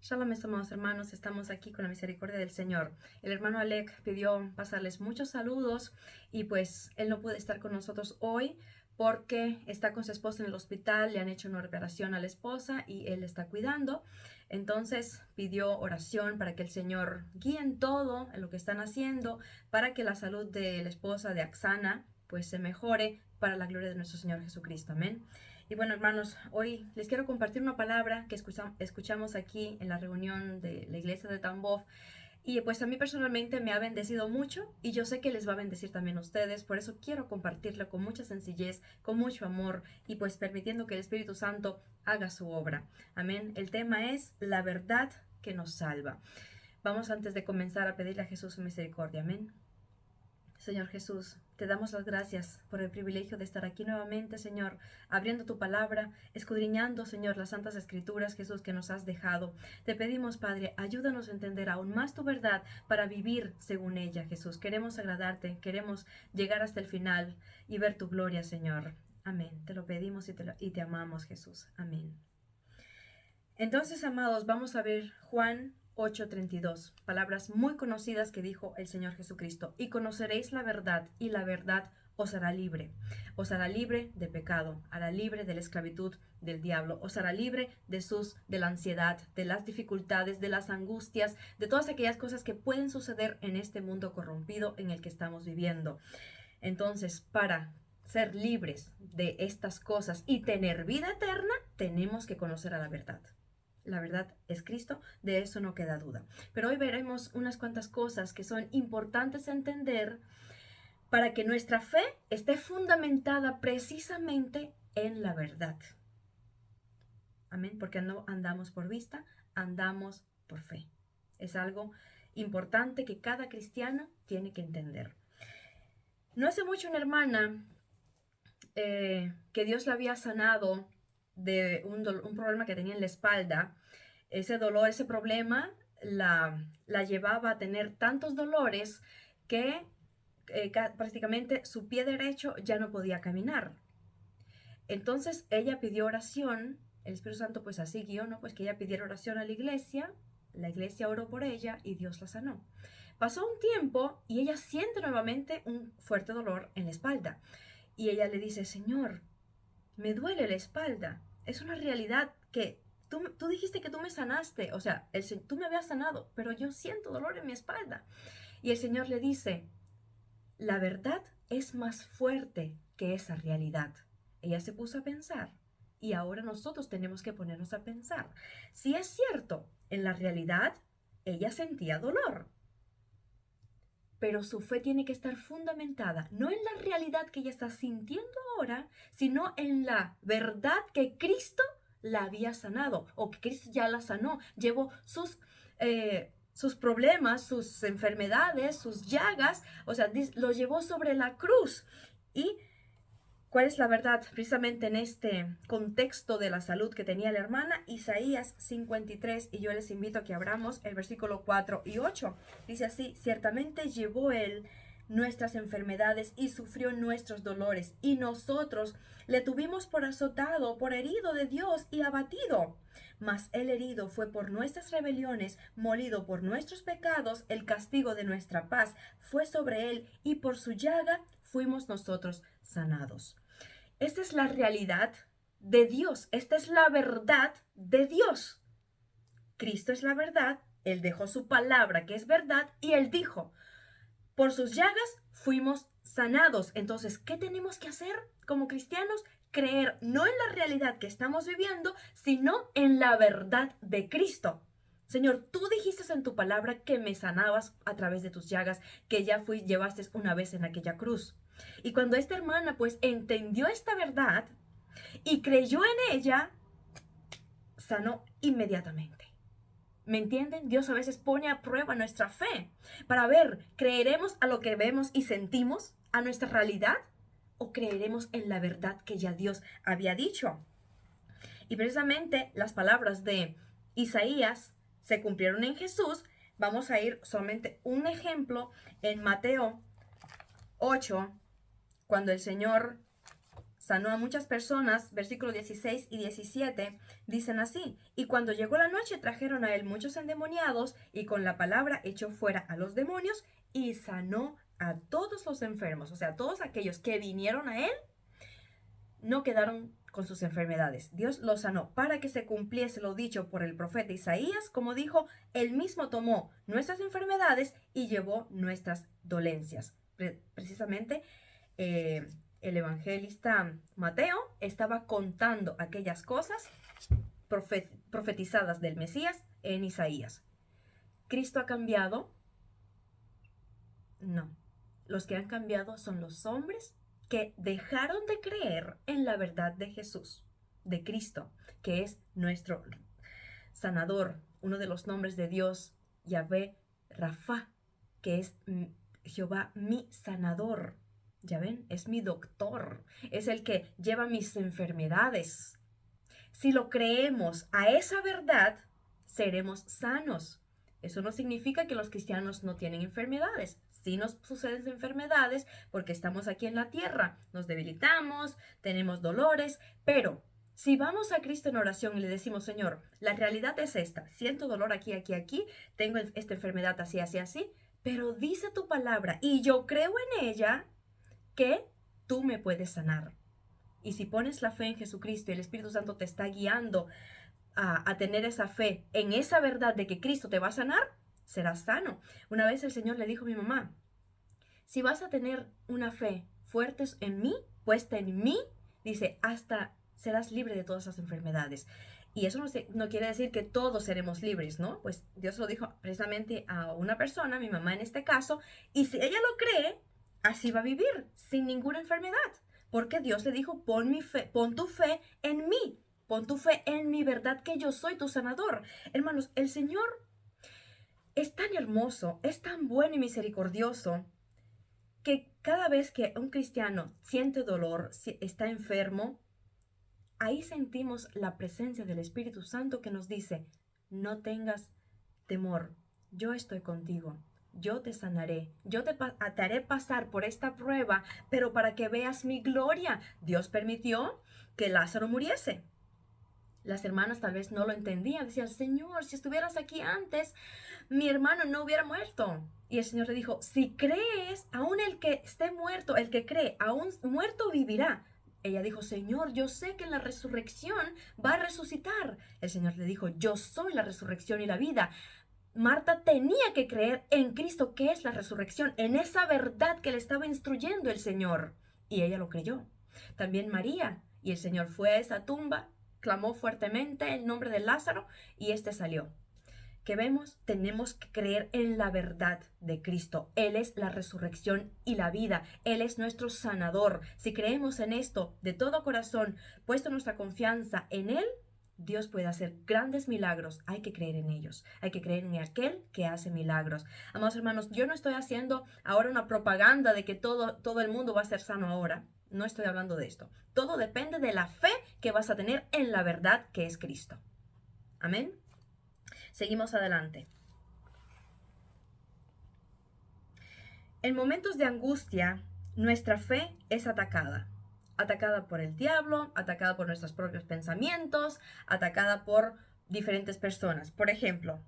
Shalom, mis amados hermanos, estamos aquí con la misericordia del Señor. El hermano Alec pidió pasarles muchos saludos y pues él no puede estar con nosotros hoy porque está con su esposa en el hospital, le han hecho una operación a la esposa y él está cuidando. Entonces pidió oración para que el Señor guíe en todo, en lo que están haciendo, para que la salud de la esposa de Axana pues se mejore para la gloria de nuestro Señor Jesucristo. Amén. Y bueno, hermanos, hoy les quiero compartir una palabra que escuchamos aquí en la reunión de la iglesia de Tambov. Y pues a mí personalmente me ha bendecido mucho y yo sé que les va a bendecir también a ustedes. Por eso quiero compartirlo con mucha sencillez, con mucho amor y pues permitiendo que el Espíritu Santo haga su obra. Amén. El tema es la verdad que nos salva. Vamos antes de comenzar a pedirle a Jesús su misericordia. Amén. Señor Jesús, te damos las gracias por el privilegio de estar aquí nuevamente, Señor, abriendo tu palabra, escudriñando, Señor, las santas escrituras, Jesús, que nos has dejado. Te pedimos, Padre, ayúdanos a entender aún más tu verdad para vivir según ella, Jesús. Queremos agradarte, queremos llegar hasta el final y ver tu gloria, Señor. Amén. Te lo pedimos y te amamos, Jesús. Amén. Entonces, amados, vamos a ver Juan 8:32, palabras muy conocidas que dijo el Señor Jesucristo. Y conoceréis la verdad, y la verdad os hará libre. Os hará libre de pecado, hará libre de la esclavitud del diablo, os hará libre de la ansiedad, de las dificultades, de las angustias, de todas aquellas cosas que pueden suceder en este mundo corrompido en el que estamos viviendo. Entonces, para ser libres de estas cosas y tener vida eterna, tenemos que conocer a la verdad. La verdad es Cristo, de eso no queda duda. Pero hoy veremos unas cuantas cosas que son importantes entender para que nuestra fe esté fundamentada precisamente en la verdad. Amén, porque no andamos por vista, andamos por fe. Es algo importante que cada cristiano tiene que entender. No hace mucho una hermana que Dios la había sanado de un problema que tenía en la espalda. Ese dolor, ese problema la llevaba a tener tantos dolores que prácticamente su pie derecho ya no podía caminar. Entonces ella pidió oración, el Espíritu Santo pues así guió, ¿no? Pues que ella pidiera oración a la iglesia oró por ella y Dios la sanó. Pasó un tiempo y ella siente nuevamente un fuerte dolor en la espalda. Y ella le dice, Señor, me duele la espalda. Es una realidad que tú dijiste que tú me sanaste. O sea, tú me habías sanado, pero yo siento dolor en mi espalda. Y el Señor le dice, la verdad es más fuerte que esa realidad. Ella se puso a pensar y ahora nosotros tenemos que ponernos a pensar. Si es cierto, en la realidad ella sentía dolor, pero su fe tiene que estar fundamentada no en la realidad que ella está sintiendo ahora, sino en la verdad que Cristo la había sanado o que Cristo ya la sanó. Llevó sus problemas, sus enfermedades, sus llagas, o sea, lo llevó sobre la cruz. ¿Y cuál es la verdad? Precisamente en este contexto de la salud que tenía la hermana, Isaías 53, y yo les invito a que abramos el versículo 4 y 8. Dice así, ciertamente llevó él nuestras enfermedades y sufrió nuestros dolores, y nosotros le tuvimos por azotado, por herido de Dios y abatido. Mas el herido fue por nuestras rebeliones, molido por nuestros pecados, el castigo de nuestra paz fue sobre él, y por su llaga fuimos nosotros sanados. Esta es la realidad de Dios, esta es la verdad de Dios. Cristo es la verdad, Él dejó su palabra que es verdad y Él dijo, por sus llagas fuimos sanados. Entonces, ¿qué tenemos que hacer como cristianos? Creer no en la realidad que estamos viviendo, sino en la verdad de Cristo. Señor, tú dijiste en tu palabra que me sanabas a través de tus llagas, que ya llevaste una vez en aquella cruz. Y cuando esta hermana pues entendió esta verdad y creyó en ella, sanó inmediatamente. ¿Me entienden? Dios a veces pone a prueba nuestra fe para ver, ¿creeremos a lo que vemos y sentimos, a nuestra realidad? ¿O creeremos en la verdad que ya Dios había dicho? Y precisamente las palabras de Isaías se cumplieron en Jesús. Vamos a ir solamente un ejemplo en Mateo 8, cuando el Señor sanó a muchas personas. Versículos 16 y 17 dicen así: y cuando llegó la noche trajeron a él muchos endemoniados, y con la palabra echó fuera a los demonios y sanó a todos los enfermos. O sea, todos aquellos que vinieron a él no quedaron con sus enfermedades. Dios los sanó para que se cumpliese lo dicho por el profeta Isaías, como dijo: él mismo tomó nuestras enfermedades y llevó nuestras dolencias. Precisamente el evangelista Mateo estaba contando aquellas cosas profetizadas del Mesías en Isaías. ¿Cristo ha cambiado? No. Los que han cambiado son los hombres que dejaron de creer en la verdad de Jesús, de Cristo, que es nuestro sanador. Uno de los nombres de Dios, Yahvé Rafa, que es Jehová mi sanador. Ya ven, es mi doctor, es el que lleva mis enfermedades. Si lo creemos a esa verdad, seremos sanos. Eso no significa que los cristianos no tienen enfermedades. Sí nos suceden enfermedades porque estamos aquí en la tierra, nos debilitamos, tenemos dolores, pero si vamos a Cristo en oración y le decimos: Señor, la realidad es esta, siento dolor aquí, aquí, aquí, tengo esta enfermedad así, así, así, pero dice tu palabra y yo creo en ella que tú me puedes sanar. Y si pones la fe en Jesucristo y el Espíritu Santo te está guiando a tener esa fe en esa verdad de que Cristo te va a sanar, serás sano. Una vez el Señor le dijo a mi mamá: si vas a tener una fe fuerte en mí, puesta en mí, dice, hasta serás libre de todas esas enfermedades. Y eso no quiere decir que todos seremos libres, ¿no? Pues Dios lo dijo precisamente a una persona, mi mamá en este caso, y si ella lo cree, así va a vivir, sin ninguna enfermedad. Porque Dios le dijo: pon tu fe en mí, pon tu fe en mi verdad, que yo soy tu sanador. Hermanos, el Señor es tan hermoso, es tan bueno y misericordioso, que cada vez que un cristiano siente dolor, está enfermo, ahí sentimos la presencia del Espíritu Santo que nos dice: no tengas temor, yo estoy contigo, yo te sanaré, yo te haré pasar por esta prueba, pero para que veas mi gloria. Dios permitió que Lázaro muriese. Las hermanas tal vez no lo entendían, decían: Señor, si estuvieras aquí antes, mi hermano no hubiera muerto. Y el Señor le dijo: si crees, aún el que esté muerto, el que cree, aún muerto vivirá. Ella dijo: Señor, yo sé que en la resurrección va a resucitar. El Señor le dijo: yo soy la resurrección y la vida. Marta tenía que creer en Cristo, que es la resurrección, en esa verdad que le estaba instruyendo el Señor. Y ella lo creyó. También María. Y el Señor fue a esa tumba, clamó fuertemente el nombre de Lázaro y éste salió. ¿Qué vemos? Tenemos que creer en la verdad de Cristo. Él es la resurrección y la vida. Él es nuestro sanador. Si creemos en esto de todo corazón, puesto nuestra confianza en Él, Dios puede hacer grandes milagros. Hay que creer en ellos. Hay que creer en aquel que hace milagros. Amados hermanos, yo no estoy haciendo ahora una propaganda de que todo el mundo va a ser sano ahora. No estoy hablando de esto. Todo depende de la fe que vas a tener en la verdad que es Cristo. Amén. Seguimos adelante. En momentos de angustia, nuestra fe es atacada. Atacada por el diablo, atacada por nuestros propios pensamientos, atacada por diferentes personas. Por ejemplo,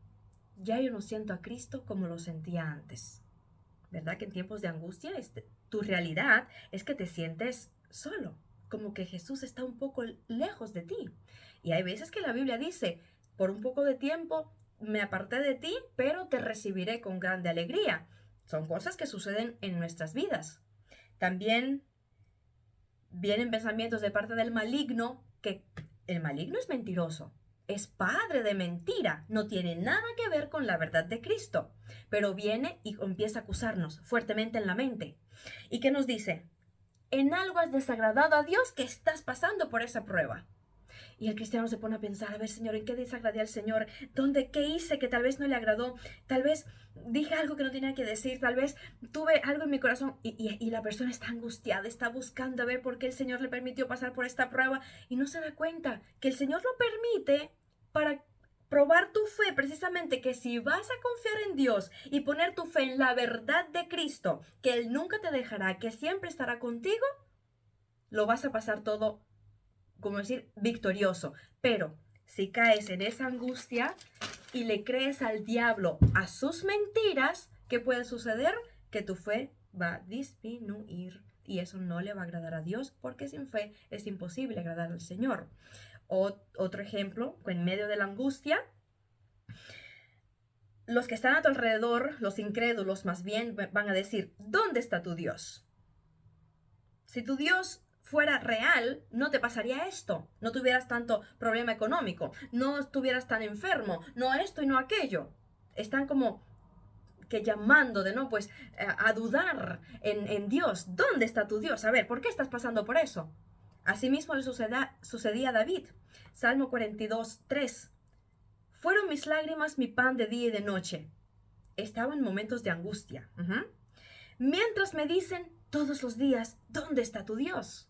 ya yo no siento a Cristo como lo sentía antes. ¿Verdad que en tiempos de angustia tu realidad es que te sientes solo? Como que Jesús está un poco lejos de ti. Y hay veces que la Biblia dice: por un poco de tiempo me aparté de ti, pero te recibiré con grande alegría. Son cosas que suceden en nuestras vidas. También vienen pensamientos de parte del maligno, que el maligno es mentiroso, es padre de mentira, no tiene nada que ver con la verdad de Cristo, pero viene y empieza a acusarnos fuertemente en la mente. ¿Y qué nos dice? En algo has desagradado a Dios, que estás pasando por esa prueba. Y el cristiano se pone a pensar: a ver, Señor, ¿en qué desagradé al Señor? ¿Qué hice que tal vez no le agradó? Tal vez dije algo que no tenía que decir, tal vez tuve algo en mi corazón. Y la persona está angustiada, está buscando a ver por qué el Señor le permitió pasar por esta prueba, y no se da cuenta que el Señor lo permite para probar tu fe, precisamente, que si vas a confiar en Dios y poner tu fe en la verdad de Cristo, que Él nunca te dejará, que siempre estará contigo, lo vas a pasar todo, como decir, victorioso. Pero si caes en esa angustia y le crees al diablo a sus mentiras, ¿qué puede suceder? Que tu fe va a disminuir. Y eso no le va a agradar a Dios, porque sin fe es imposible agradar al Señor. Otro ejemplo, en medio de la angustia, los que están a tu alrededor, los incrédulos más bien, van a decir, ¿dónde está tu Dios? Si tu Dios fuera real, no te pasaría esto. No tuvieras tanto problema económico, no estuvieras tan enfermo, no esto y no aquello. Están como que llamando de no, pues a dudar en Dios. ¿Dónde está tu Dios? A ver, ¿por qué estás pasando por eso? Asimismo le sucedía a David. Salmo 42, 3. Fueron mis lágrimas mi pan de día y de noche. Estaba en momentos de angustia. Mientras me dicen todos los días, ¿dónde está tu Dios?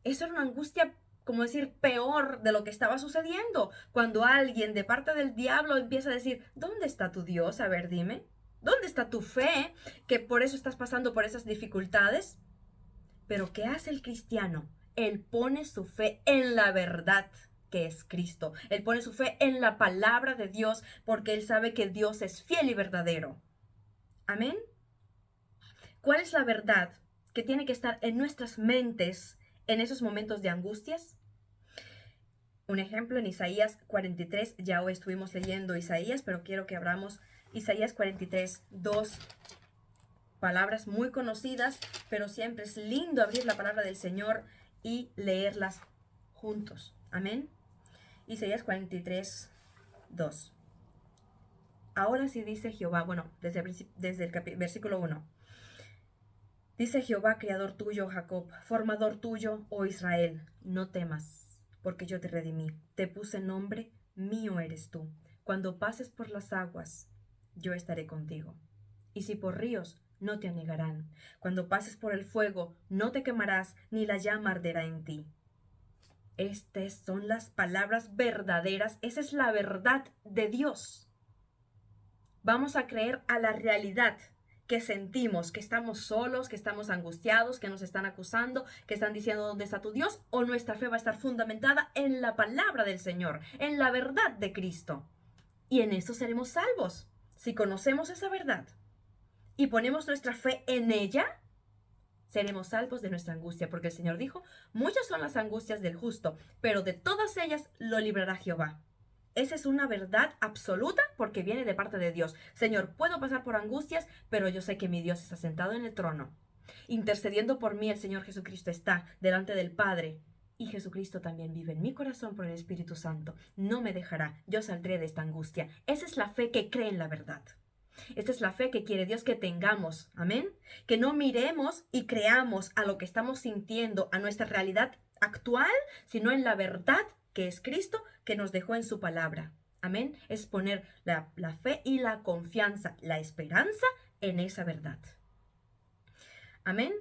Eso era una angustia, como decir, peor de lo que estaba sucediendo. Cuando alguien de parte del diablo empieza a decir, ¿dónde está tu Dios? A ver, dime. ¿Dónde está tu fe? Que por eso estás pasando por esas dificultades. Pero ¿qué hace el cristiano? Él pone su fe en la verdad, que es Cristo. Él pone su fe en la palabra de Dios, porque él sabe que Dios es fiel y verdadero. Amén. ¿Cuál es la verdad que tiene que estar en nuestras mentes en esos momentos de angustias? Un ejemplo en Isaías 43, ya hoy estuvimos leyendo Isaías, pero quiero que abramos Isaías 43, 2 palabras muy conocidas, pero siempre es lindo abrir la palabra del Señor y leerlas juntos. Amén. Isaías 43, 2. Ahora sí dice Jehová, bueno, desde el versículo 1. Dice Jehová, creador tuyo, Jacob, formador tuyo, oh Israel, no temas, porque yo te redimí, te puse nombre, mío eres tú. Cuando pases por las aguas, yo estaré contigo. Y si por ríos, no te anegarán. Cuando pases por el fuego, no te quemarás, ni la llama arderá en ti. Estas son las palabras verdaderas, esa es la verdad de Dios. Vamos a creer a la realidad que sentimos, que estamos solos, que estamos angustiados, que nos están acusando, que están diciendo dónde está tu Dios, o nuestra fe va a estar fundamentada en la palabra del Señor, en la verdad de Cristo. Y en eso seremos salvos. Si conocemos esa verdad y ponemos nuestra fe en ella, seremos salvos de nuestra angustia, porque el Señor dijo, muchas son las angustias del justo, pero de todas ellas lo librará Jehová. Esa es una verdad absoluta porque viene de parte de Dios. Señor, puedo pasar por angustias, pero yo sé que mi Dios está sentado en el trono. Intercediendo por mí, el Señor Jesucristo está delante del Padre. Y Jesucristo también vive en mi corazón por el Espíritu Santo. No me dejará, yo saldré de esta angustia. Esa es la fe que cree en la verdad. Esta es la fe que quiere Dios que tengamos. Amén. Que no miremos y creamos a lo que estamos sintiendo, a nuestra realidad actual, sino en la verdad que es Cristo, que nos dejó en su palabra. Amén. Es poner la fe y la confianza, la esperanza en esa verdad. Amén.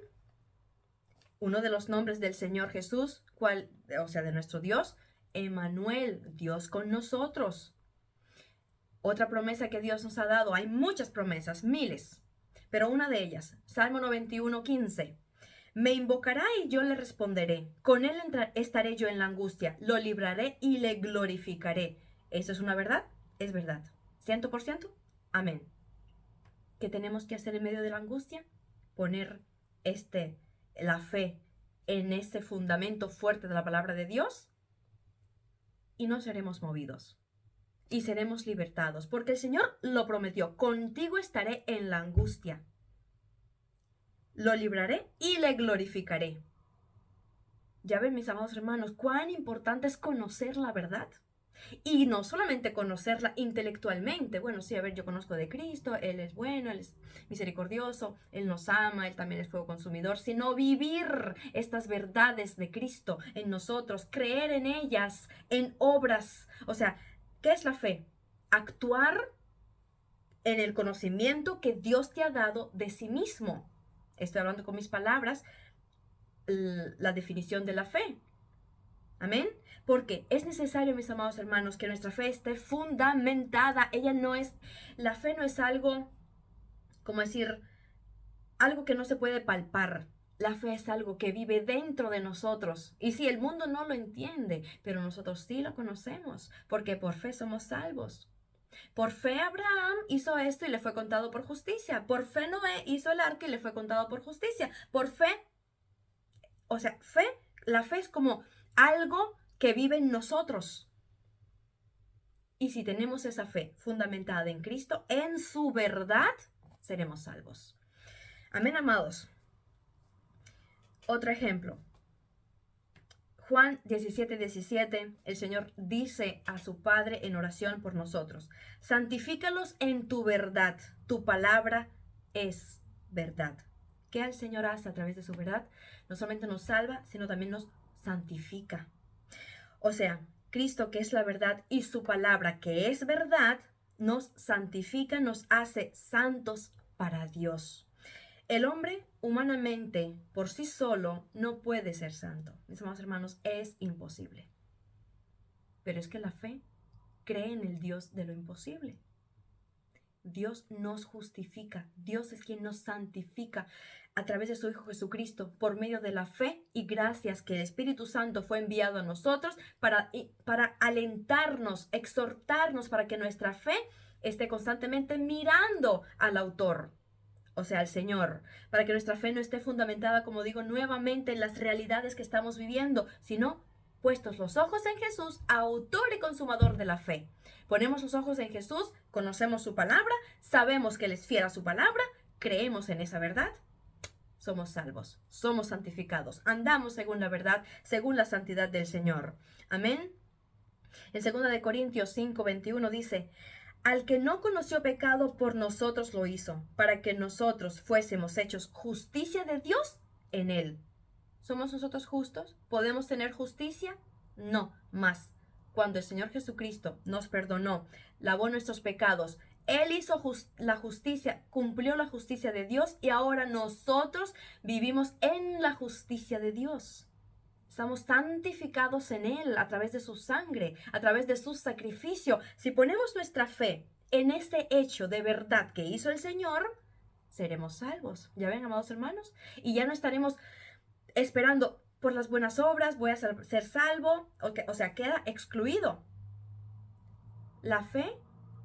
Uno de los nombres del Señor Jesús, de nuestro Dios, Emmanuel, Dios con nosotros. Otra promesa que Dios nos ha dado, hay muchas promesas, miles, pero una de ellas, Salmo 91, 15. Me invocará y yo le responderé. Con él estaré yo en la angustia. Lo libraré y le glorificaré. ¿Eso es una verdad? Es verdad. ¿100%? Amén. ¿Qué tenemos que hacer en medio de la angustia? Poner la fe en ese fundamento fuerte de la palabra de Dios y no seremos movidos. Y seremos libertados, porque el Señor lo prometió. Contigo estaré en la angustia. Lo libraré y le glorificaré. Ya ven, mis amados hermanos, cuán importante es conocer la verdad. Y no solamente conocerla intelectualmente. Bueno, sí, a ver, yo conozco de Cristo, Él es bueno, Él es misericordioso, Él nos ama, Él también es fuego consumidor, sino vivir estas verdades de Cristo en nosotros, creer en ellas, en obras. O sea, ¿qué es la fe? Actuar en el conocimiento que Dios te ha dado de sí mismo. Estoy hablando con mis palabras, la definición de la fe. Amén. Porque es necesario, mis amados hermanos, que nuestra fe esté fundamentada. La fe no es algo, como decir, algo que no se puede palpar. La fe es algo que vive dentro de nosotros. Y sí, el mundo no lo entiende, pero nosotros sí lo conocemos, porque por fe somos salvos. Por fe Abraham hizo esto y le fue contado por justicia. Por fe Noé hizo el arca y le fue contado por justicia. Por fe, o sea, la fe es como algo que vive en nosotros. Y si tenemos esa fe fundamentada en Cristo, en su verdad, seremos salvos. Amén, amados. Otro ejemplo. Juan 17:17, el Señor dice a su Padre en oración por nosotros: santifícalos en tu verdad, tu palabra es verdad. ¿Qué el Señor hace a través de su verdad? No solamente nos salva, sino también nos santifica. O sea, Cristo, que es la verdad, y su palabra, que es verdad, nos santifica, nos hace santos para Dios. El hombre, humanamente, por sí solo, no puede ser santo. Mis amados hermanos, es imposible. Pero es que la fe cree en el Dios de lo imposible. Dios nos justifica. Dios es quien nos santifica a través de su Hijo Jesucristo por medio de la fe y gracias que el Espíritu Santo fue enviado a nosotros para alentarnos, exhortarnos para que nuestra fe esté constantemente mirando al autor, o sea, al Señor, para que nuestra fe no esté fundamentada, como digo, nuevamente en las realidades que estamos viviendo, sino puestos los ojos en Jesús, autor y consumador de la fe. Ponemos los ojos en Jesús, conocemos su palabra, sabemos que Él es fiel a su palabra, creemos en esa verdad, somos salvos, somos santificados, andamos según la verdad, según la santidad del Señor. Amén. En 2 Corintios 5:21 dice: al que no conoció pecado, por nosotros lo hizo, para que nosotros fuésemos hechos justicia de Dios en él. ¿Somos nosotros justos? ¿Podemos tener justicia? No, más. Cuando el Señor Jesucristo nos perdonó, lavó nuestros pecados, Él hizo la justicia, cumplió la justicia de Dios y ahora nosotros vivimos en la justicia de Dios. Estamos santificados en Él a través de su sangre, a través de su sacrificio. Si ponemos nuestra fe en este hecho de verdad que hizo el Señor, seremos salvos. ¿Ya ven, amados hermanos? Y ya no estaremos esperando por las buenas obras, voy a ser salvo. O sea, queda excluido. La fe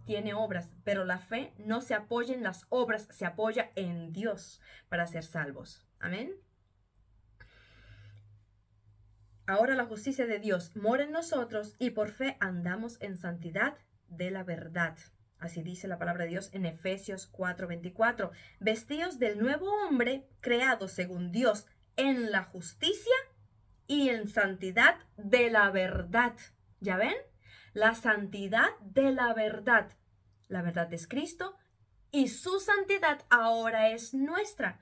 tiene obras, pero la fe no se apoya en las obras, se apoya en Dios para ser salvos. Amén. Ahora la justicia de Dios mora en nosotros y por fe andamos en santidad de la verdad. Así dice la palabra de Dios en Efesios 4:24. Vestidos del nuevo hombre, creado según Dios en la justicia y en santidad de la verdad. ¿Ya ven? La santidad de la verdad. La verdad es Cristo y su santidad ahora es nuestra.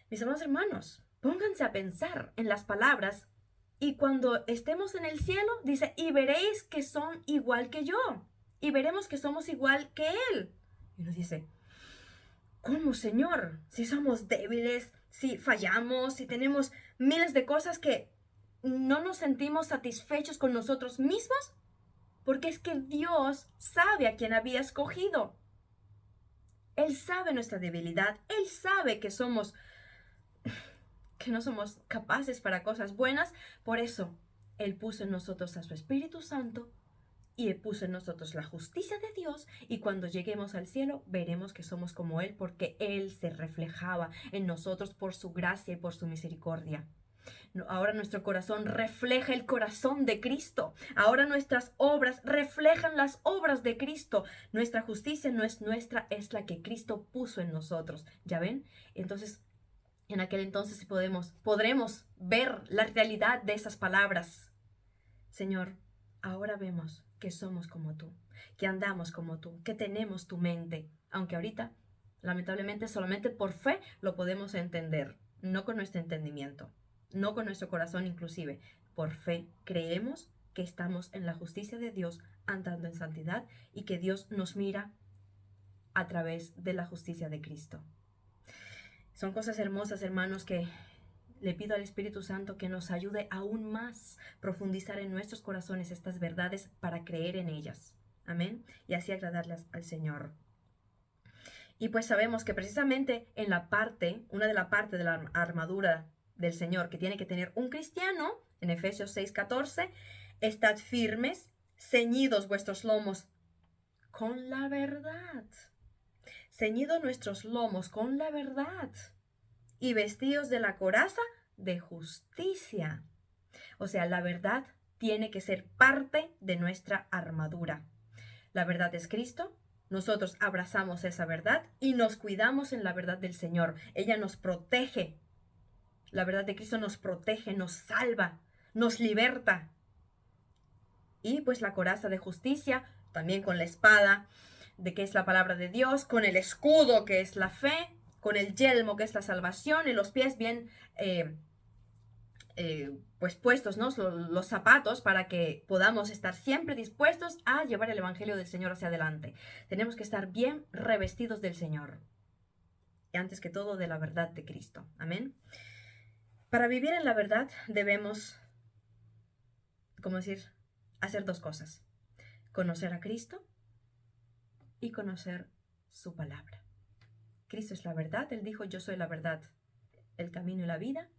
Mis amados hermanos, pónganse a pensar en las palabras. Y cuando estemos en el cielo, dice, y veréis que son igual que yo. Y veremos que somos igual que Él. Y uno dice, ¿cómo, Señor? Si somos débiles, si fallamos, si tenemos miles de cosas que no nos sentimos satisfechos con nosotros mismos. Porque es que Dios sabe a quién había escogido. Él sabe nuestra debilidad. Él sabe que no somos capaces para cosas buenas. Por eso, Él puso en nosotros a su Espíritu Santo y Él puso en nosotros la justicia de Dios. Y cuando lleguemos al cielo, veremos que somos como Él porque Él se reflejaba en nosotros por su gracia y por su misericordia. Ahora nuestro corazón refleja el corazón de Cristo. Ahora nuestras obras reflejan las obras de Cristo. Nuestra justicia no es nuestra, es la que Cristo puso en nosotros. ¿Ya ven? Entonces, en aquel entonces podremos ver la realidad de esas palabras. Señor, ahora vemos que somos como tú, que andamos como tú, que tenemos tu mente. Aunque ahorita, lamentablemente, solamente por fe lo podemos entender, no con nuestro entendimiento. No con nuestro corazón inclusive. Por fe creemos que estamos en la justicia de Dios, andando en santidad y que Dios nos mira a través de la justicia de Cristo. Son cosas hermosas, hermanos, que le pido al Espíritu Santo que nos ayude aún más a profundizar en nuestros corazones estas verdades para creer en ellas. Amén. Y así agradarlas al Señor. Y pues sabemos que precisamente en una de las partes de la armadura del Señor que tiene que tener un cristiano, en Efesios 6:14, estad firmes, ceñidos vuestros lomos con la verdad. Ceñidos nuestros lomos con la verdad y vestidos de la coraza de justicia. O sea, la verdad tiene que ser parte de nuestra armadura. La verdad es Cristo. Nosotros abrazamos esa verdad y nos cuidamos en la verdad del Señor. Ella nos protege. La verdad de Cristo nos protege, nos salva, nos liberta. Y pues la coraza de justicia, también con la espada, de que es la palabra de Dios, con el escudo, que es la fe, con el yelmo, que es la salvación, y los pies bien pues puestos, ¿no? Los zapatos para que podamos estar siempre dispuestos a llevar el Evangelio del Señor hacia adelante. Tenemos que estar bien revestidos del Señor. Y antes que todo, de la verdad de Cristo. Amén. Para vivir en la verdad debemos, ¿cómo decir?, hacer dos cosas. Conocer a Cristo y conocer su palabra. Cristo es la verdad. Él dijo, yo soy la verdad, el camino y la vida.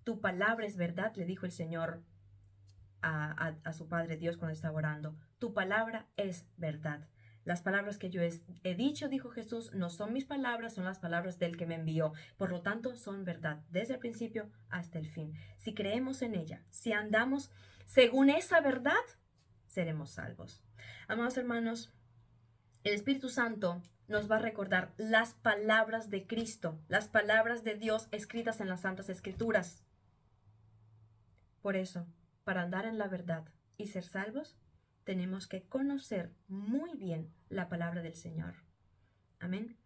Tu palabra es verdad, le dijo el Señor a su Padre Dios cuando estaba orando. Tu palabra es verdad. Las palabras que yo he dicho, dijo Jesús, no son mis palabras, son las palabras del que me envió. Por lo tanto, son verdad, desde el principio hasta el fin. Si creemos en ella, si andamos según esa verdad, seremos salvos. Amados hermanos, el Espíritu Santo nos va a recordar las palabras de Cristo, las palabras de Dios escritas en las Santas Escrituras. Por eso, para andar en la verdad y ser salvos, tenemos que conocer muy bien la palabra del Señor. Amén.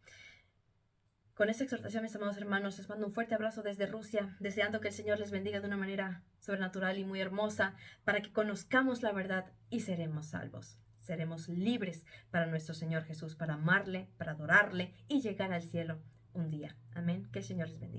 Con esta exhortación, mis amados hermanos, les mando un fuerte abrazo desde Rusia, deseando que el Señor les bendiga de una manera sobrenatural y muy hermosa, para que conozcamos la verdad y seremos salvos. Seremos libres para nuestro Señor Jesús, para amarle, para adorarle y llegar al cielo un día. Amén. Que el Señor les bendiga.